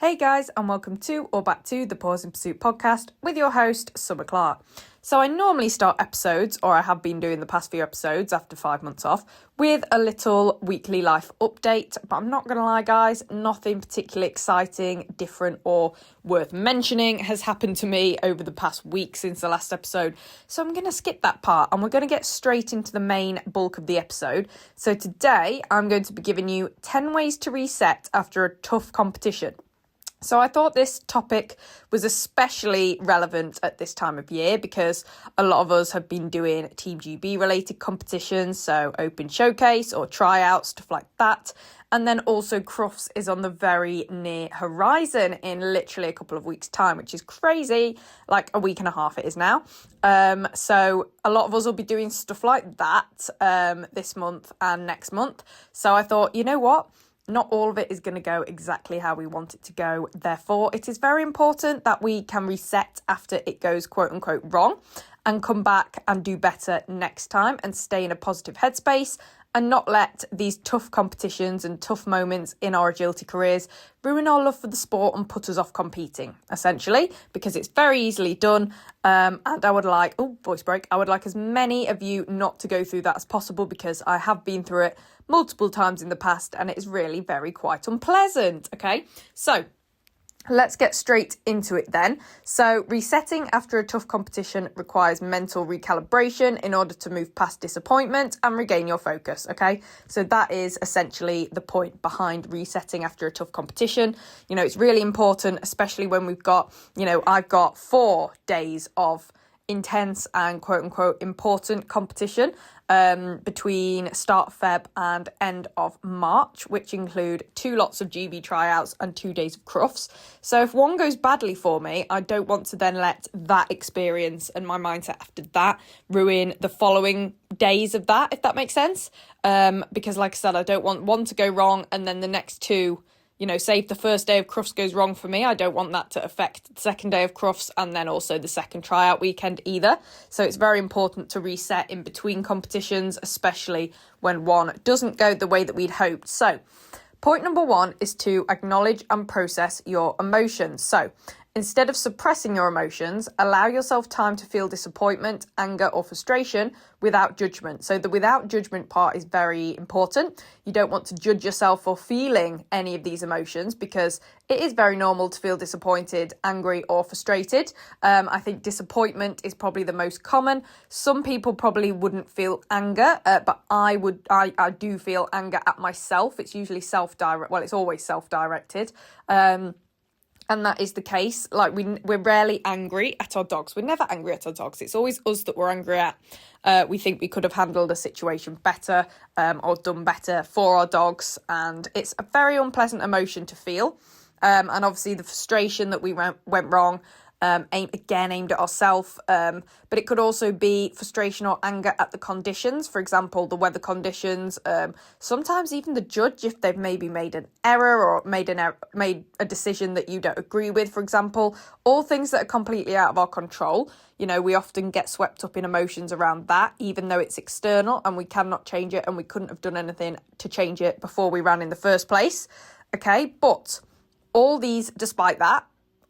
Hey guys, and welcome to or back to the Pause in Pursuit podcast with your host, Summer Clark. So I normally start episodes, or I have been doing the past few episodes after 5 months off, with a little weekly life update. But I'm not going to lie, guys, nothing particularly exciting, different, or worth mentioning has happened to me over the past week since the last episode. So I'm going to skip that part, and we're going to get straight into the main bulk of the episode. So today, I'm going to be giving you 10 ways to reset after a tough competition. So I thought this topic was especially relevant at this time of year because a lot of us have been doing Team GB related competitions, so Open Showcase or tryouts, stuff like that. And then also Crufts is on the very near horizon in literally a couple of weeks' time, which is crazy, like a week and a half it is now. So a lot of us will be doing stuff like that this month and next month. So I thought, you know what? Not all of it is going to go exactly how we want it to go. Therefore, it is very important that we can reset after it goes quote unquote wrong and come back and do better next time and stay in a positive headspace and not let these tough competitions and tough moments in our agility careers ruin our love for the sport and put us off competing, essentially, because it's very easily done. And I would like, I would like as many of you not to go through that as possible because I have been through it multiple times in the past and it is really very quite unpleasant, okay? So let's get straight into it then. So resetting after a tough competition requires mental recalibration in order to move past disappointment and regain your focus, okay? So that is essentially the point behind resetting after a tough competition. You know, it's really important, especially when we've got, I've got 4 days of intense and quote unquote important competition between start of Feb and end of March, which include 2 lots of GB tryouts and 2 days of Crufts. So if one goes badly for me, I don't want to then let that experience and my mindset after that ruin the following days of that, if that makes sense. Because like I said, I don't want one to go wrong and then the next 2, say if the first day of Crufts goes wrong for me, I don't want that to affect the second day of Crufts and then also the second tryout weekend either. So it's very important to reset in between competitions, especially when one doesn't go the way that we'd hoped. So point number 1 is to acknowledge and process your emotions. So instead of suppressing your emotions, allow yourself time to feel disappointment, anger, or frustration without judgment. So the without judgment part is very important. You don't want to judge yourself for feeling any of these emotions because it is very normal to feel disappointed, angry, or frustrated. I think disappointment is probably the most common. Some people probably wouldn't feel anger, but I do feel anger at myself. It's usually it's always self-directed. And that is the case. Like we're rarely angry at our dogs. We're never angry at our dogs. It's always us that we're angry at. We think we could have handled a situation better or done better for our dogs. And it's a very unpleasant emotion to feel. And obviously the frustration that we went wrong, aimed at ourselves, but it could also be frustration or anger at the conditions, for example the weather conditions, sometimes even the judge if they've maybe made an error or made a decision that you don't agree with, for example, all things that are completely out of our control. We often get swept up in emotions around that, even though it's external and we cannot change it and we couldn't have done anything to change it before we ran in the first place, okay? But despite that,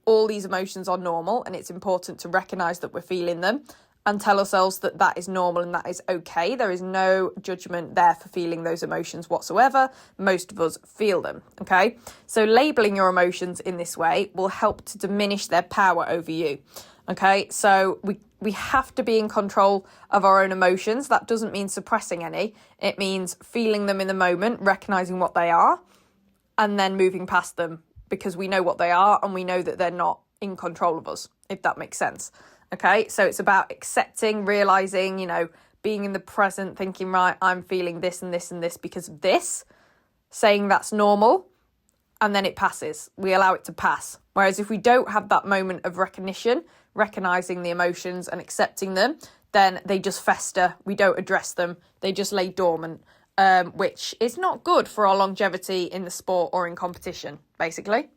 all these emotions are normal and it's important to recognise that we're feeling them and tell ourselves that that is normal and that is okay. There is no judgment there for feeling those emotions whatsoever. Most of us feel them, okay? So labelling your emotions in this way will help to diminish their power over you, okay? So we have to be in control of our own emotions. That doesn't mean suppressing any. It means feeling them in the moment, recognising what they are, and then moving past them, because we know what they are and we know that they're not in control of us, if that makes sense. Okay, so it's about accepting, realising, being in the present, thinking, right, I'm feeling this and this and this because of this, saying that's normal, and then it passes. We allow it to pass. Whereas if we don't have that moment of recognition, recognising the emotions and accepting them, then they just fester. We don't address them. They just lay dormant. Which is not good for our longevity in the sport or in competition, basically.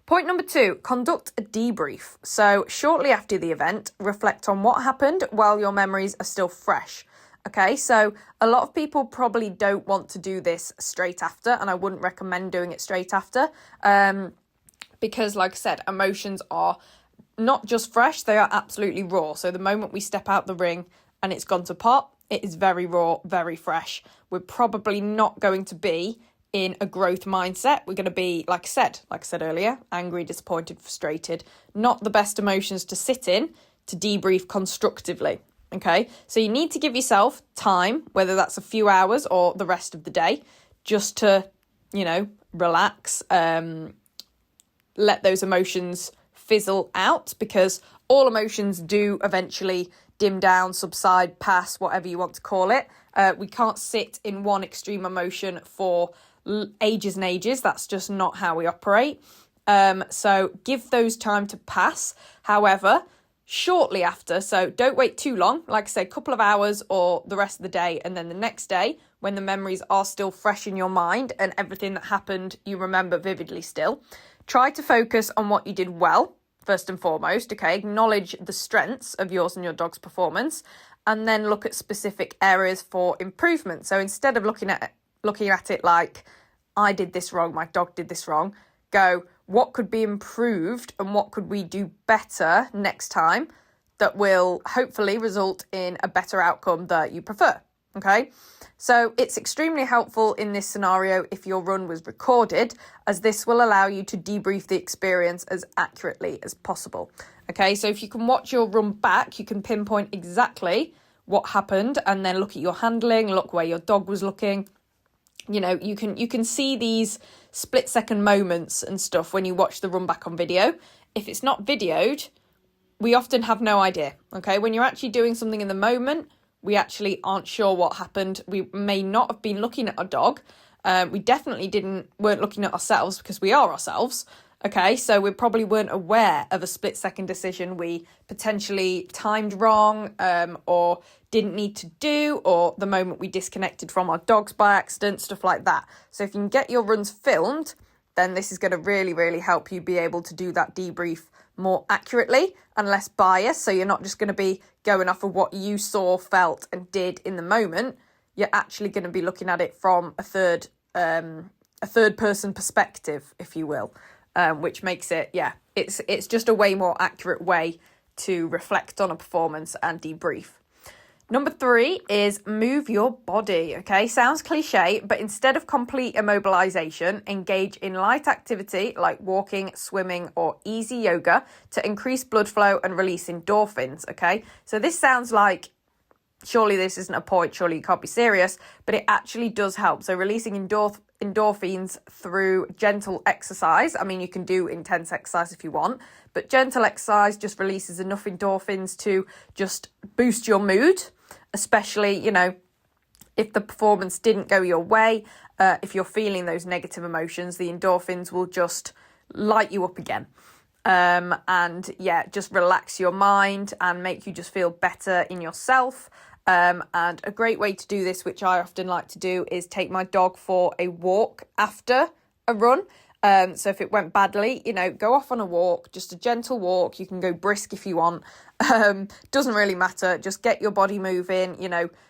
Point number 2, conduct a debrief. So shortly after the event, reflect on what happened while your memories are still fresh. Okay, so a lot of people probably don't want to do this straight after, and I wouldn't recommend doing it straight after. because, like I said, emotions are not just fresh, they are absolutely raw. So the moment we step out the ring and it's gone to pot, it is very raw, very fresh. We're probably not going to be in a growth mindset. We're going to be, like I said earlier, angry, disappointed, frustrated. Not the best emotions to sit in to debrief constructively. Okay, so you need to give yourself time, whether that's a few hours or the rest of the day, just to, relax, let those emotions fizzle out, because all emotions do eventually dim down, subside, pass, whatever you want to call it. We can't sit in one extreme emotion for ages and ages. That's just not how we operate. So give those time to pass. However, shortly after, so don't wait too long, like I said, a couple of hours or the rest of the day, and then the next day when the memories are still fresh in your mind and everything that happened you remember vividly still, try to focus on what you did well first and foremost. Okay, acknowledge the strengths of yours and your dog's performance, and then look at specific areas for improvement. So instead of looking at it like, I did this wrong, my dog did this wrong, go, what could be improved and what could we do better next time that will hopefully result in a better outcome that you prefer. Okay, so it's extremely helpful in this scenario if your run was recorded, as this will allow you to debrief the experience as accurately as possible. Okay, so if you can watch your run back, you can pinpoint exactly what happened and then look at your handling, look where your dog was looking. You can see these split-second moments and stuff when you watch the run back on video. If it's not videoed, we often have no idea. Okay, when you're actually doing something in the moment, we actually aren't sure what happened. We may not have been looking at our dog. We definitely weren't looking at ourselves, because we are ourselves. Okay, so we probably weren't aware of a split-second decision we potentially timed wrong, or didn't need to do, or the moment we disconnected from our dogs by accident, stuff like that. So if you can get your runs filmed, then this is going to really, really help you be able to do that debrief more accurately and less biased. So you're not just going to be going off of what you saw, felt and did in the moment. You're actually going to be looking at it from a third person perspective, if you will, which makes it, it's just a way more accurate way to reflect on a performance and debrief. Number 3 is move your body. Okay, sounds cliche, but instead of complete immobilization, engage in light activity like walking, swimming, or easy yoga to increase blood flow and release endorphins. Okay, so this sounds like, surely this isn't a point, surely you can't be serious, but it actually does help. So releasing endorphins through gentle exercise. I mean, you can do intense exercise if you want, but gentle exercise just releases enough endorphins to just boost your mood, especially, if the performance didn't go your way, if you're feeling those negative emotions, the endorphins will just light you up again. Just relax your mind and make you just feel better in yourself. And a great way to do this, which I often like to do, is take my dog for a walk after a run. So if it went badly, go off on a walk, just a gentle walk. You can go brisk if you want. Doesn't really matter. Just get your body moving,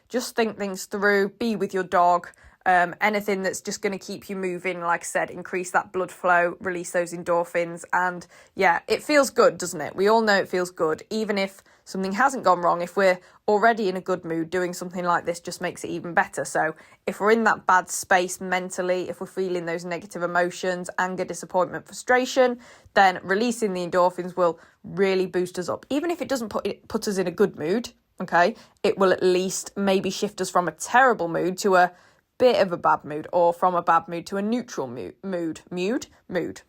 just think things through, be with your dog. Anything that's just going to keep you moving, like I said, increase that blood flow, release those endorphins. And it feels good, doesn't it? We all know it feels good. Even if something hasn't gone wrong, if we're already in a good mood, doing something like this just makes it even better. So if we're in that bad space mentally, if we're feeling those negative emotions, anger, disappointment, frustration, then releasing the endorphins will really boost us up. Even if it doesn't put us in a good mood, okay, it will at least maybe shift us from a terrible mood to a bit of a bad mood, or from a bad mood to a neutral mood.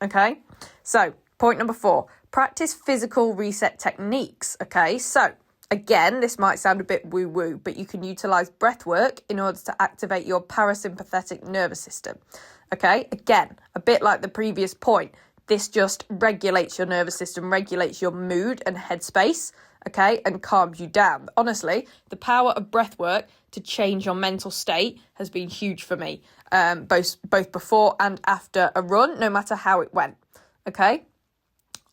Okay, so point number 4, practice physical reset techniques. Okay, so again, this might sound a bit woo-woo, but you can utilize breath work in order to activate your parasympathetic nervous system. Okay, again, a bit like the previous point, this just regulates your nervous system, regulates your mood and headspace, okay, and calms you down. Honestly, the power of breath work to change your mental state has been huge for me, both before and after a run, no matter how it went, okay?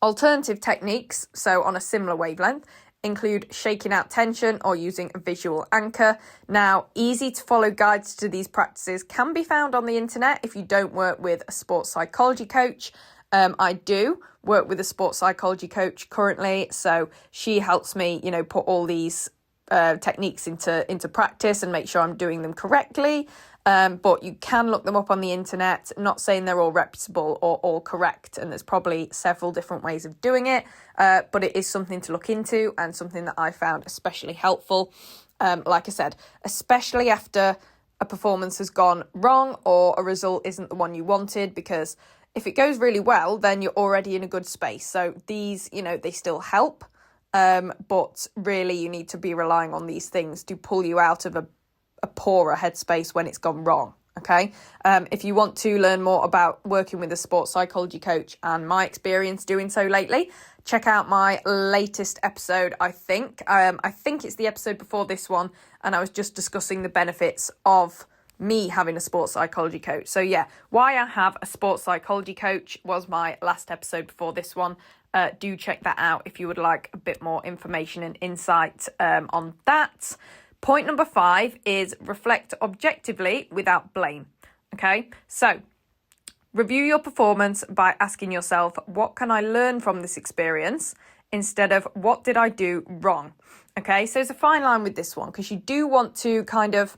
Alternative techniques, so on a similar wavelength, include shaking out tension or using a visual anchor. Now, easy to follow guides to these practices can be found on the internet if you don't work with a sports psychology coach. I do work with a sports psychology coach currently, so she helps me, put all these techniques into practice and make sure I'm doing them correctly. But you can look them up on the internet. Not saying they're all reputable or all correct, and there's probably several different ways of doing it, but it is something to look into and something that I found especially helpful. Like I said, especially after a performance has gone wrong or a result isn't the one you wanted, because if it goes really well, then you're already in a good space. So these, they still help, but really you need to be relying on these things to pull you out of a poorer headspace when it's gone wrong. Okay. If you want to learn more about working with a sports psychology coach and my experience doing so lately, check out my latest episode. I think it's the episode before this one, and I was just discussing the benefits of me having a sports psychology coach. So yeah, why I have a sports psychology coach was my last episode before this one. Do check that out if you would like a bit more information and insight on that. Point number 5 is reflect objectively without blame. Okay, so review your performance by asking yourself, what can I learn from this experience, instead of what did I do wrong? Okay, so there's a fine line with this one, because you do want to kind of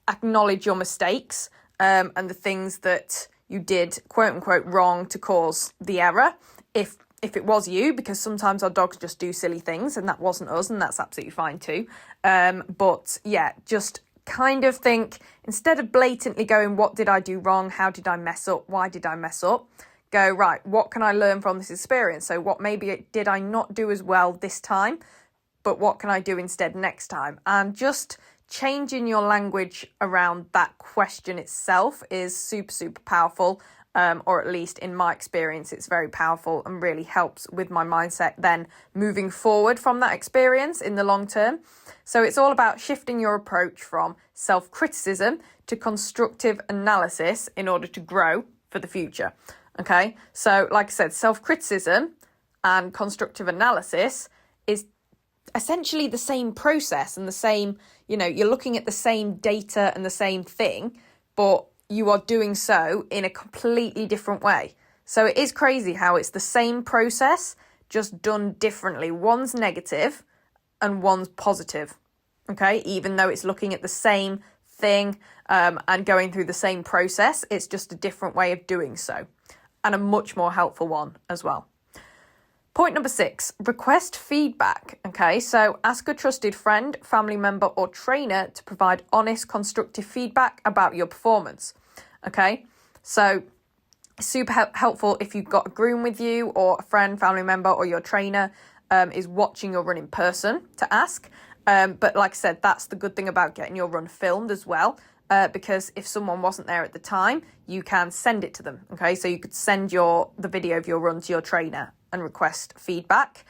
acknowledge your mistakes and the things that you did, quote unquote, wrong to cause the error. If it was you, because sometimes our dogs just do silly things and that wasn't us, and that's absolutely fine too. But yeah, just kind of think, instead of blatantly going, what did I do wrong? How did I mess up? Why did I mess up? Go, right, what can I learn from this experience? So what maybe did I not do as well this time, but what can I do instead next time? And just changing your language around that question itself is super, super powerful. Or at least in my experience, it's very powerful and really helps with my mindset then moving forward from that experience in the long term. So it's all about shifting your approach from self-criticism to constructive analysis in order to grow for the future. Okay, so like I said, self-criticism and constructive analysis is essentially the same process and the same, you're looking at the same data and the same thing, but you are doing so in a completely different way. So it is crazy how it's the same process, just done differently. One's negative and one's positive, okay? Even though it's looking at the same thing and going through the same process, it's just a different way of doing so, and a much more helpful one as well. Point number 6, request feedback. Okay, so ask a trusted friend, family member, or trainer to provide honest, constructive feedback about your performance. Okay, so super helpful if you've got a groom with you, or a friend, family member, or your trainer is watching your run in person to ask. But like I said, that's the good thing about getting your run filmed as well. Because if someone wasn't there at the time, you can send it to them. Okay, so you could send the video of your run to your trainer and request feedback,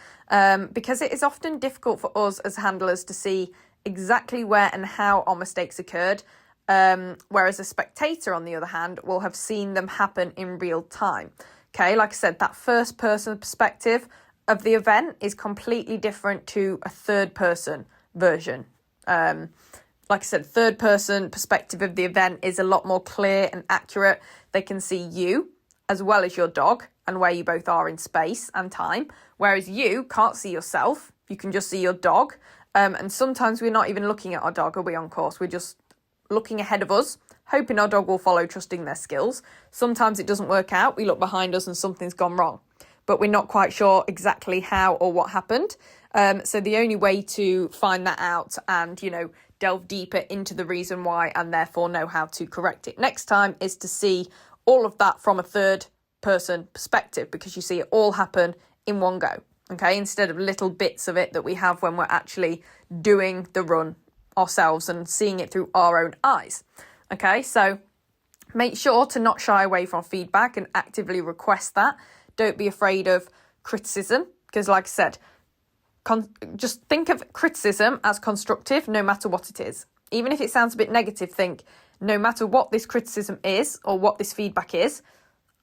because it is often difficult for us as handlers to see exactly where and how our mistakes occurred, whereas a spectator, on the other hand, will have seen them happen in real time. Okay, like I said, that first person perspective of the event is completely different to a third person version. Like I said, third person perspective of the event is a lot more clear and accurate. They can see you as well as your dog and where you both are in space and time, whereas you can't see yourself. You can just see your dog. And sometimes we're not even looking at our dog, are we, on course? We're just looking ahead of us, hoping our dog will follow, trusting their skills. Sometimes it doesn't work out. We look behind us and something's gone wrong, but we're not quite sure exactly how or what happened. So the only way to find that out and, delve deeper into the reason why, and therefore know how to correct it next time, is to see all of that from a third person perspective, because you see it all happen in one go. Okay, instead of little bits of it that we have when we're actually doing the run ourselves and seeing it through our own eyes. Okay, so make sure to not shy away from feedback and actively request that. Don't be afraid of criticism, because like I said, just think of criticism as constructive no matter what it is. Even if it sounds a bit negative, think, no matter what this criticism is or what this feedback is,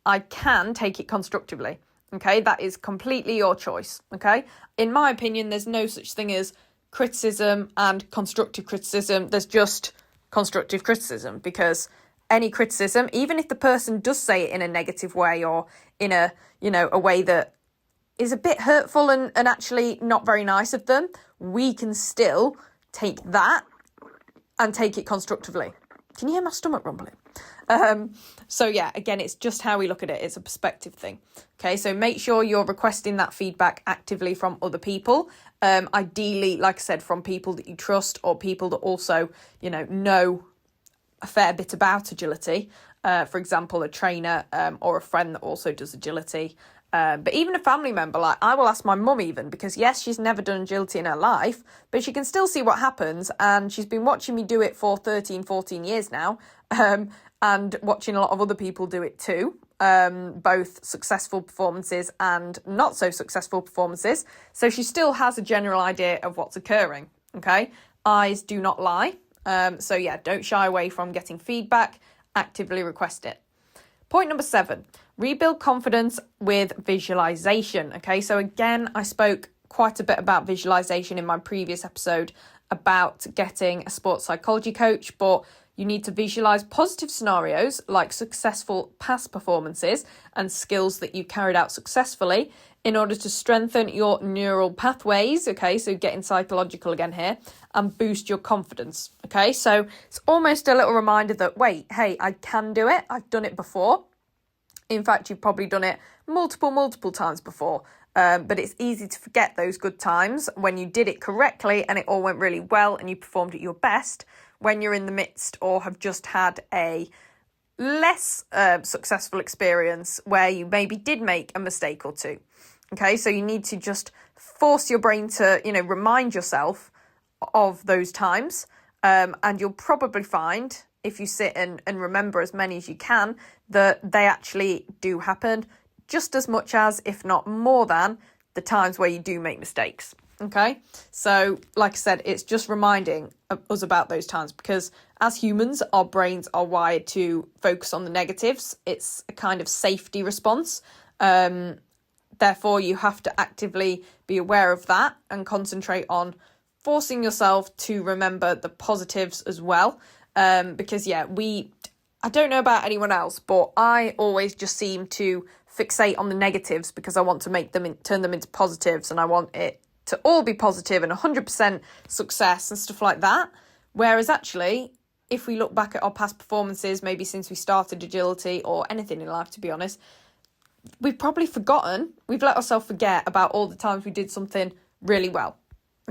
I can take it constructively. Okay, that is completely your choice. Okay, in my opinion, there's no such thing as criticism and constructive criticism. There's just constructive criticism, because any criticism, even if the person does say it in a negative way or in a, a way that is a bit hurtful and actually not very nice of them, we can still take that and take it constructively. Can you hear my stomach rumbling? So yeah, again, it's just how we look at it. It's a perspective thing. Okay, so make sure you're requesting that feedback actively from other people. Ideally, like I said, from people that you trust or people that also, know a fair bit about agility. For example, a trainer or a friend that also does agility. But even a family member, like I will ask my mum even, because yes, she's never done agility in her life, but she can still see what happens. And she's been watching me do it for 13, 14 years now, and watching a lot of other people do it too, both successful performances and not so successful performances. So she still has a general idea of what's occurring, okay? Eyes do not lie. So yeah, don't shy away from getting feedback, actively request it. Point number 7, rebuild confidence with visualization. Okay, so again, I spoke quite a bit about visualization in my previous episode about getting a sports psychology coach, but you need to visualize positive scenarios like successful past performances and skills that you carried out successfully in order to strengthen your neural pathways. Okay, so getting psychological again here, and boost your confidence. Okay, so it's almost a little reminder that, wait, hey, I can do it. I've done it before. In fact, you've probably done it multiple times before. But it's easy to forget those good times when you did it correctly and it all went really well and you performed at your best, when you're in the midst or have just had a less successful experience where you maybe did make a mistake or two. Okay, so you need to just force your brain to, remind yourself of those times. And you'll probably find, if you sit and remember as many as you can, that they actually do happen just as much as, if not more than, the times where you do make mistakes. Okay, so like I said, it's just reminding us about those times, because as humans, our brains are wired to focus on the negatives. It's a kind of safety response. Therefore, you have to actively be aware of that and concentrate on forcing yourself to remember the positives as well. Because I don't know about anyone else, but I always just seem to fixate on the negatives because I want to turn them into positives, and I want it to all be positive and 100% success and stuff like that. Whereas actually, if we look back at our past performances, maybe since we started agility or anything in life, to be honest, we've probably we've let ourselves forget about all the times we did something really well.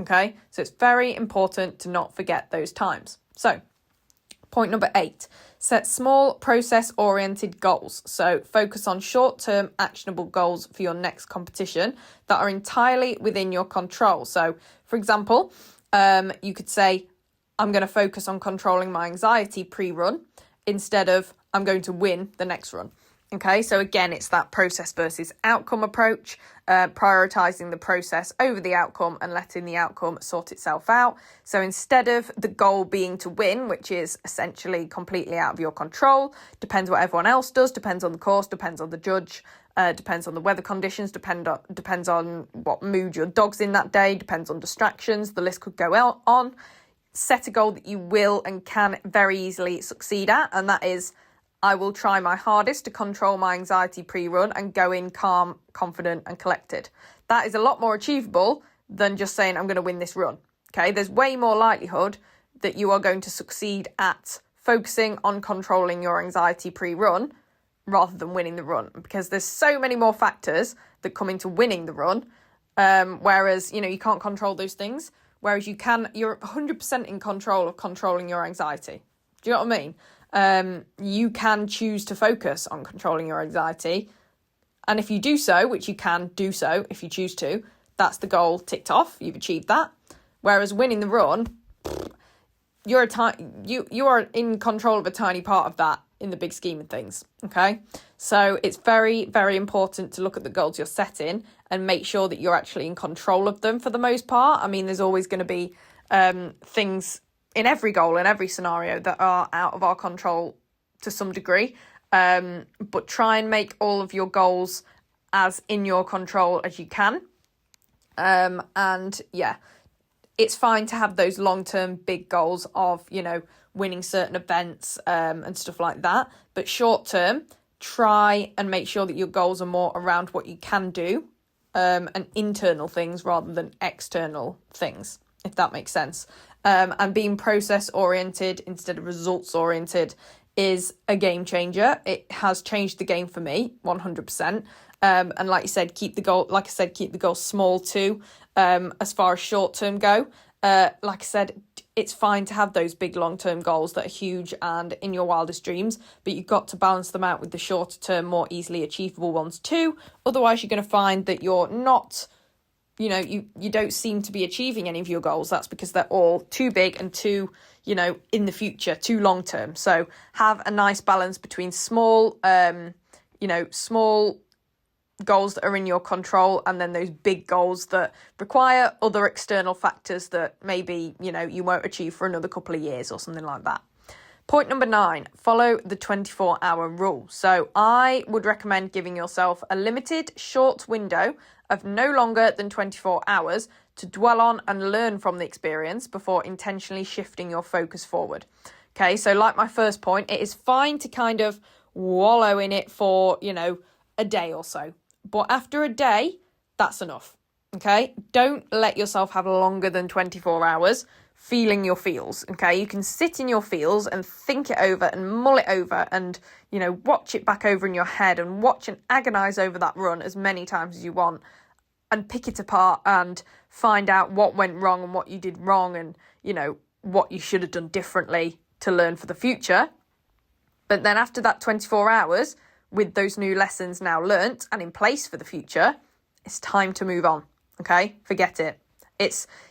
Okay, so it's very important to not forget those times. So, point number 8, set small process-oriented goals. So focus on short-term actionable goals for your next competition that are entirely within your control. So, for example, you could say, I'm going to focus on controlling my anxiety pre-run instead of I'm going to win the next run. Okay, so again, it's that process versus outcome approach, prioritizing the process over the outcome and letting the outcome sort itself out. So instead of the goal being to win, which is essentially completely out of your control, depends what everyone else does, depends on the course, depends on the judge, depends on the weather conditions, depends on what mood your dog's in that day, depends on distractions, the list could go on. Set a goal that you will and can very easily succeed at, and that is, I will try my hardest to control my anxiety pre-run and go in calm, confident and collected. That is a lot more achievable than just saying I'm going to win this run. Okay, there's way more likelihood that you are going to succeed at focusing on controlling your anxiety pre-run rather than winning the run, because there's so many more factors that come into winning the run, whereas, you can't control those things, whereas you're 100% in control of controlling your anxiety. Do you know what I mean? You can choose to focus on controlling your anxiety. And if you do so, which you can do so if you choose to, that's the goal ticked off. You've achieved that. Whereas winning the run, you are in control of a tiny part of that in the big scheme of things. Okay. So it's very, very important to look at the goals you're setting and make sure that you're actually in control of them for the most part. I mean, there's always going to be things in every goal, in every scenario, that are out of our control to some degree. But try and make all of your goals as in your control as you can. And yeah, it's fine to have those long-term big goals of, winning certain events and stuff like that. But short-term, try and make sure that your goals are more around what you can do and internal things rather than external things, if that makes sense. And being process-oriented instead of results-oriented is a game changer. It has changed the game for me, 100%. And like I said, keep the goal small too. As far as short-term go, like I said, it's fine to have those big long-term goals that are huge and in your wildest dreams, but you've got to balance them out with the shorter-term, more easily achievable ones too. Otherwise, you're going to find that you're not, you don't seem to be achieving any of your goals. That's because they're all too big and too, in the future, too long-term. So have a nice balance between small goals that are in your control and then those big goals that require other external factors that maybe, you won't achieve for another couple of years or something like that. Point number 9, follow the 24-hour rule. So I would recommend giving yourself a limited short window of no longer than 24 hours to dwell on and learn from the experience before intentionally shifting your focus forward. Okay, so like my first point, it is fine to kind of wallow in it for, a day or so. But after a day, that's enough, okay? Don't let yourself have longer than 24 hours feeling your feels, okay? You can sit in your feels and think it over and mull it over and, watch it back over in your head and watch and agonise over that run as many times as you want and pick it apart and find out what went wrong and what you did wrong and, what you should have done differently to learn for the future. But then after that 24 hours, with those new lessons now learnt and in place for the future, it's time to move on, okay? Forget it.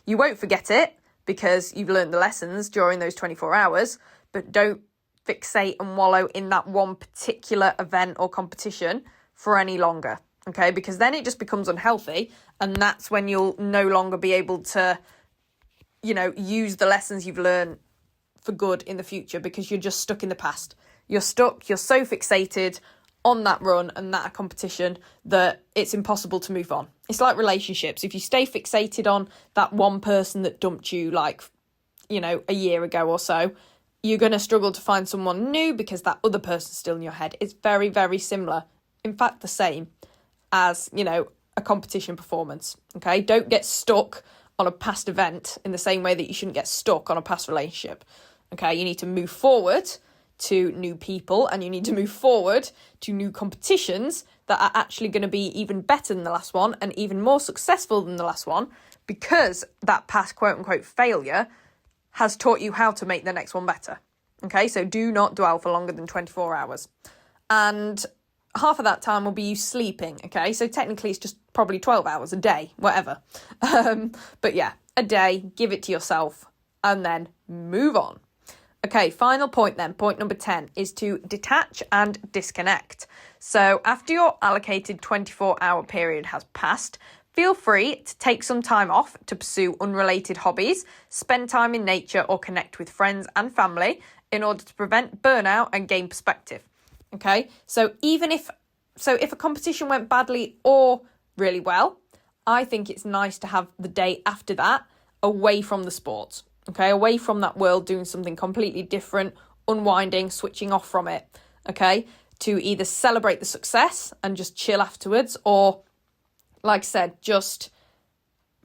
You won't forget it because you've learned the lessons during those 24 hours, but don't fixate and wallow in that one particular event or competition for any longer, okay? Because then it just becomes unhealthy, and that's when you'll no longer be able to, use the lessons you've learned for good in the future because you're just stuck in the past. You're so fixated on that run and that competition that it's impossible to move on. It's like relationships. If you stay fixated on that one person that dumped you a year ago or so, you're going to struggle to find someone new because that other person's still in your head. It's very, very similar. In fact, the same as, a competition performance. Okay. Don't get stuck on a past event in the same way that you shouldn't get stuck on a past relationship. Okay. You need to move forward to new people and you need to move forward to new competitions that are actually going to be even better than the last one and even more successful than the last one because that past quote unquote failure has taught you how to make the next one better. Okay, so do not dwell for longer than 24 hours. And half of that time will be you sleeping, okay? So technically it's just probably 12 hours a day, whatever. But yeah, a day, give it to yourself and then move on. Okay, final point then. Point number 10 is to detach and disconnect. So after your allocated 24-hour period has passed, feel free to take some time off to pursue unrelated hobbies, spend time in nature or connect with friends and family in order to prevent burnout and gain perspective. Okay, so if a competition went badly or really well, I think it's nice to have the day after that away from the sport. Okay, away from that world, doing something completely different, unwinding, switching off from it, okay, to either celebrate the success and just chill afterwards or, like I said, just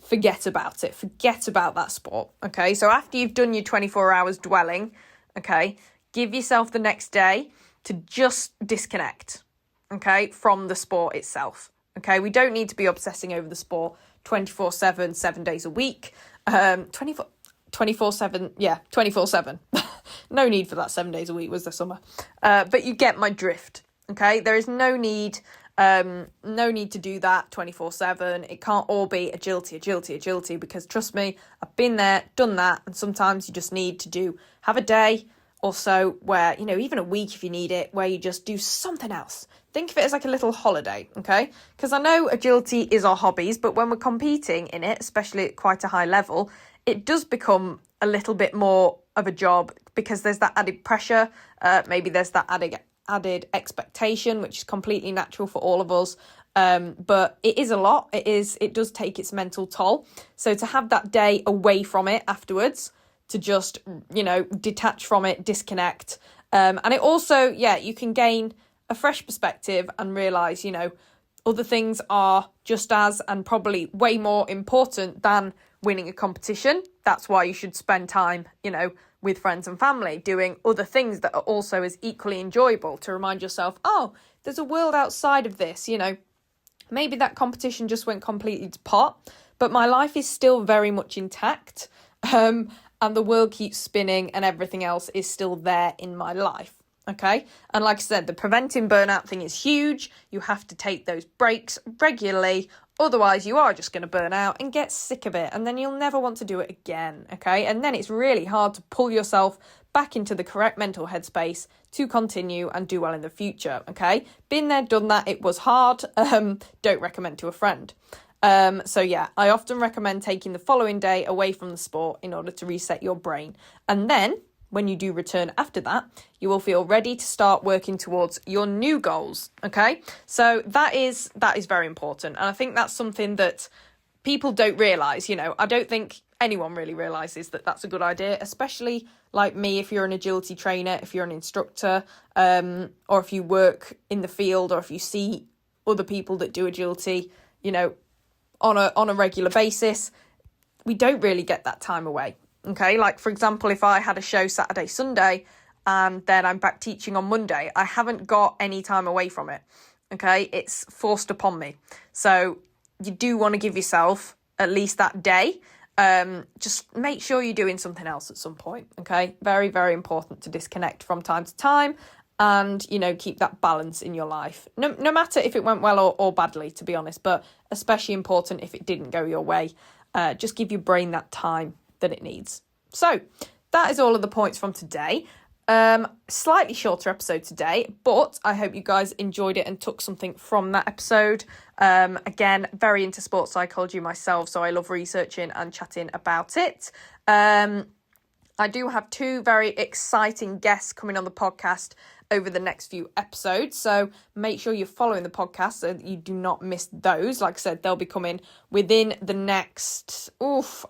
forget about it, forget about that sport, okay? So after you've done your 24 hours dwelling, okay, give yourself the next day to just disconnect, okay, from the sport itself, okay? We don't need to be obsessing over the sport 24/7, 7 days a week, 24/7, yeah, 24/7. No need for that 7 days a week, was the summer. But you get my drift, okay? There is no need to do that 24/7. It can't all be agility, because trust me, I've been there, done that, and sometimes you just need to have a day or so where, even a week if you need it, where you just do something else. Think of it as like a little holiday, okay? Because I know agility is our hobbies, but when we're competing in it, especially at quite a high level, it does become a little bit more of a job because there's that added pressure. Maybe there's that added expectation, which is completely natural for all of us. But it is a lot. It does take its mental toll. So to have that day away from it afterwards, to just, detach from it, disconnect. And it also, you can gain a fresh perspective and realise, other things are just as and probably way more important than winning a competition. That's why you should spend time, with friends and family doing other things that are also as equally enjoyable, to remind yourself, oh, there's a world outside of this, maybe that competition just went completely to pot, but my life is still very much intact, and the world keeps spinning and everything else is still there in my life. Okay. And like I said, the preventing burnout thing is huge. You have to take those breaks regularly. Otherwise, you are just going to burn out and get sick of it. And then you'll never want to do it again. Okay. And then it's really hard to pull yourself back into the correct mental headspace to continue and do well in the future. Okay. Been there, done that. It was hard. Don't recommend to a friend. I often recommend taking the following day away from the sport in order to reset your brain. And then when you do return after that, you will feel ready to start working towards your new goals. Okay. So that is very important. And I think that's something that people don't realise, I don't think anyone really realises that that's a good idea, especially like me, if you're an agility trainer, if you're an instructor, or if you work in the field, or if you see other people that do agility, on a regular basis, we don't really get that time away. Okay, like for example, if I had a show Saturday, Sunday, and then I'm back teaching on Monday, I haven't got any time away from it. Okay, it's forced upon me. So you do want to give yourself at least that day. Just make sure you're doing something else at some point. Okay, very, very important to disconnect from time to time and, keep that balance in your life. No matter if it went well or badly, to be honest, but especially important if it didn't go your way. Just give your brain that time that it needs. So that is all of the points from today. Slightly shorter episode today, but I hope you guys enjoyed it and took something from that episode. Again, very into sports psychology myself, so I love researching and chatting about it. I do have 2 very exciting guests coming on the podcast over the next few episodes, so make sure you're following the podcast so that you do not miss those. Like I said, they'll be coming within the next,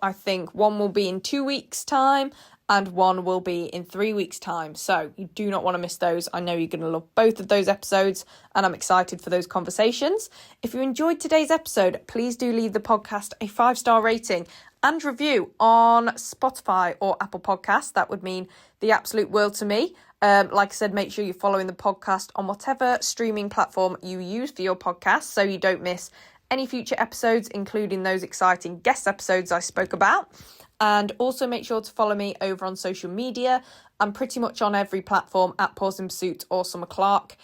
I think one will be in 2 weeks' time and one will be in 3 weeks' time. So you do not want to miss those. I know you're going to love both of those episodes and I'm excited for those conversations. If you enjoyed today's episode, please do leave the podcast a 5-star rating and review on Spotify or Apple Podcasts. That would mean the absolute world to me. Like I said, make sure you're following the podcast on whatever streaming platform you use for your podcast so you don't miss any future episodes, including those exciting guest episodes I spoke about. And also make sure to follow me over on social media. I'm pretty much on every platform at Paws in Pursuit or Summer Clark.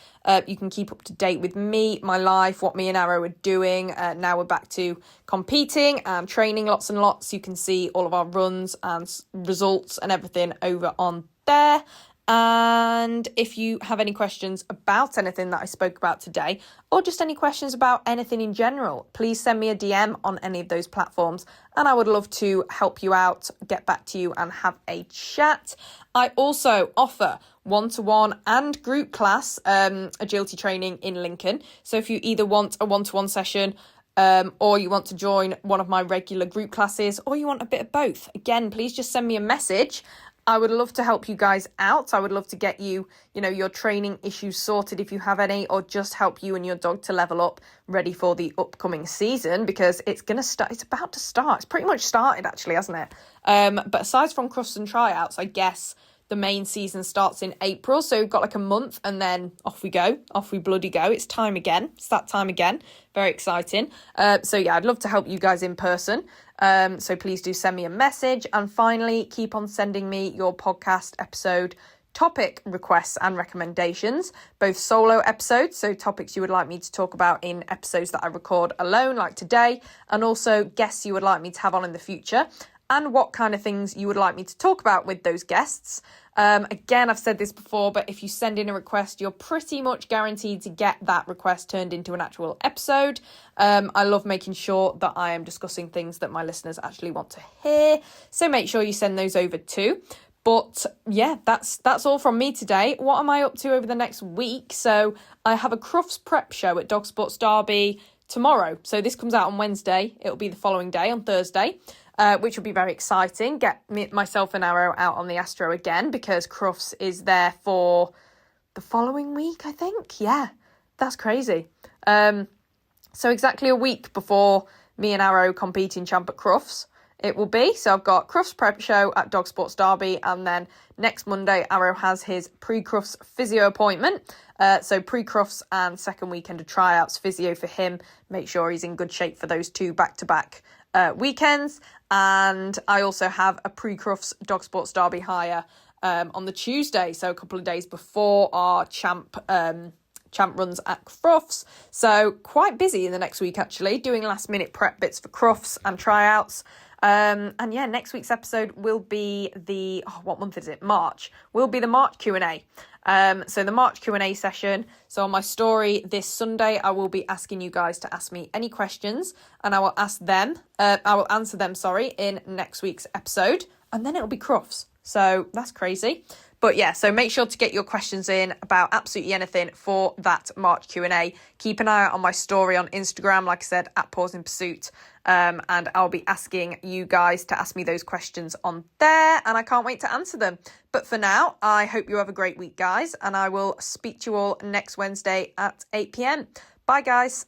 You can keep up to date with me, my life, what me and Arrow are doing. Now we're back to competing and training lots and lots. You can see all of our runs and results and everything over on there. And if you have any questions about anything that I spoke about today, or just any questions about anything in general, please send me a DM on any of those platforms and I would love to help you out, get back to you and have a chat. I also offer one-to-one and group class agility training in Lincoln. So if you either want a one-to-one session or you want to join one of my regular group classes, or you want a bit of both, again, please just send me a message. I would love to help you guys out. I would love to get you, your training issues sorted if you have any, or just help you and your dog to level up ready for the upcoming season, because it's going to start. It's about to start. It's pretty much started actually, hasn't it? But aside from crufts and tryouts, I guess the main season starts in April. So we've got like a month and then off we go. Off we bloody go. It's time again. It's that time again. Very exciting. I'd love to help you guys in person. So please do send me a message. And finally, keep on sending me your podcast episode topic requests and recommendations, both solo episodes, so topics you would like me to talk about in episodes that I record alone, like today, and also guests you would like me to have on in the future, and what kind of things you would like me to talk about with those guests. Again, I've said this before, but if you send in a request, you're pretty much guaranteed to get that request turned into an actual episode. I love making sure that I am discussing things that my listeners actually want to hear. So make sure you send those over too. But yeah, that's all from me today. What am I up to over the next week? So I have a Crufts prep show at Dog Sports Derby tomorrow. So this comes out on Wednesday. It'll be the following day, on Thursday, which will be very exciting. Get myself and Arrow out on the Astro again, because Crufts is there for the following week, I think. Yeah, that's crazy. So exactly a week before me and Arrow compete in Champ at Crufts, it will be. So I've got Crufts Prep Show at Dog Sports Derby, and then next Monday, Arrow has his pre-Crufts physio appointment. So pre-Crufts and second weekend of tryouts physio for him. Make sure he's in good shape for those 2 back-to-back weekends. And I also have a pre-Crufts Dog Sports Derby hire on the Tuesday, so a couple of days before our Champ runs at Crufts. So quite busy in the next week, actually, doing last minute prep bits for Crufts and tryouts. And yeah, next week's episode will be what month is it? March. Will be the March Q&A. So the March Q&A session. So on my story this Sunday, I will be asking you guys to ask me any questions, and I will answer them, in next week's episode. And then it'll be Crufts. So that's crazy. But yeah, so make sure to get your questions in about absolutely anything for that March Q&A. Keep an eye out on my story on Instagram, like I said, at Paws in Pursuit. And I'll be asking you guys to ask me those questions on there, and I can't wait to answer them. But for now, I hope you have a great week, guys, and I will speak to you all next Wednesday at 8 p.m. Bye, guys.